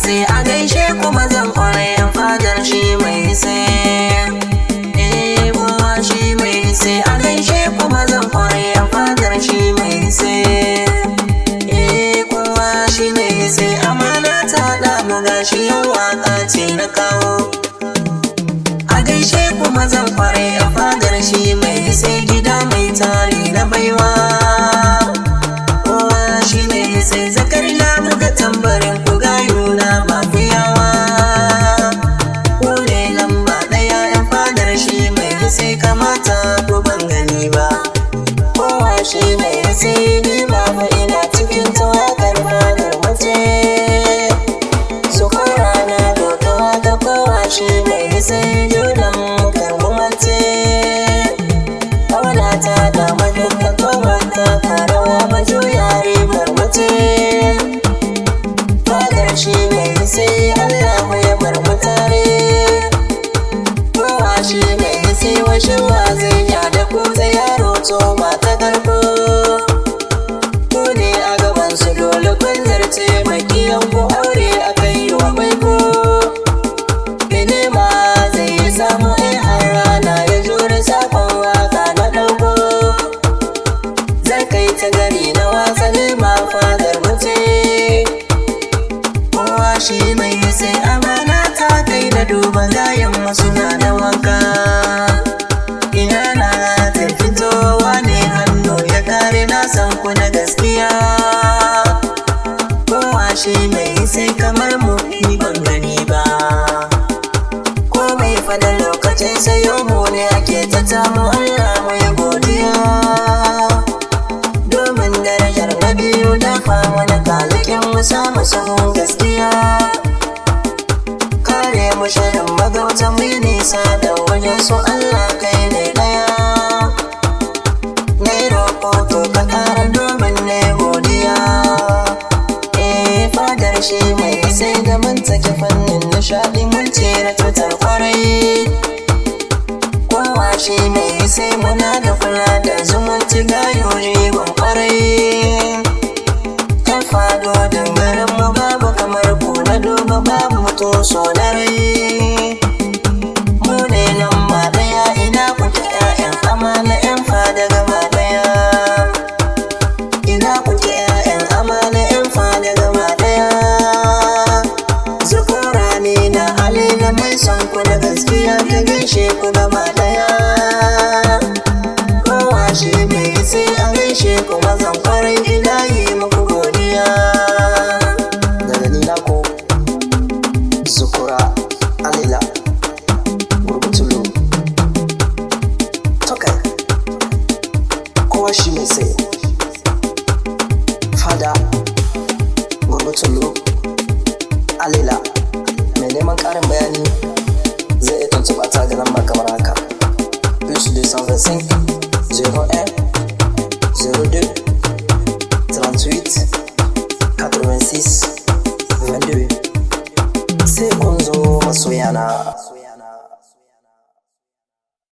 sai a gaishe kuma zan kwarai yan fadar shi mai sai. Kowa shi mai sai a gaishe kuma zan kwarai yan fadar shi mai sai. Kowa shi mai sai amana ta haɗa mu gashi yau waka ce na kawo. A gaishe kuma zan kwarai yan fadar shi mai sai gida mai tari na baiwa. Kowa shi mai sai zakari na buga tambarin ku gayuna ba ku yawa. Ku ne lamba ɗaya yan fadar shi mai sai kamata ku ban gani ba. Kowa shi mai sai ni ba fa ina cikin tawakar fadar mace. Su kora na dokawa ga kowa shi mai sai junan karbu mace. Kauna ta dama duka kowata karawa majuyari marmace. Fadar shi mai sai Allah ya marmu tare. Kowa shi mai sai washin wa zai ya da ku zai yaro to ba ta karko. Ku ne a gaban su dole kun zarce makiyan ku aure a kai yi wa baiko. Mene ma zai yi samu in har rana ya jure sakon waka na ɗauko. Zai kai ta gari na wasa ma fadar mace. Kowa shi mai sai amana ta kai da duba gayan masu na da wanka. Ina na ta fitowa ne hannu ya kare na san ku na gaskiya. Kowa shi mai sai kamar mu ni ban gani ba. Ko mai fada lokacin sayo mu ne ake ta tamu Allah mu yi godiya. Domin darajar na biyu dafa wani kalikin mu samu sahun gaskiya. Kare mu shirin magauta mu yi nisa da wajen su Allah kai ne daya. Na yi roƙo to ka ƙara domin ne godiya. Fadar shi mai sai da mun take fannin nishaɗi mun cire tutar kwarai. Kowa shi mai sai muna da kula da zumunci gayoyi gun kwarai. Kan fado dangaren mu babu kamar ku na duba babu mutum so da rai. Mu ne lamba ɗaya ina kuke ƴaƴan amana ƴan fada gaba ɗaya. Ina kuke ƴaƴan amana ƴan fada gaba ɗaya. Zukura ne na alila mai son ku da gaskiya ta gaishe ku gaba ɗaya. Kowa shi mai sai a gaishe ku mazan kwarai ina yi muku godiya. Daga ni na ko Zukura Alila Gurgutulu Tokai. Kowa shi mai sai Fada Gurgutulu Alila. Mai neman ƙarin bayani zai iya tuntuɓa ta ga lamba kamar haka: +225 01 02 38 86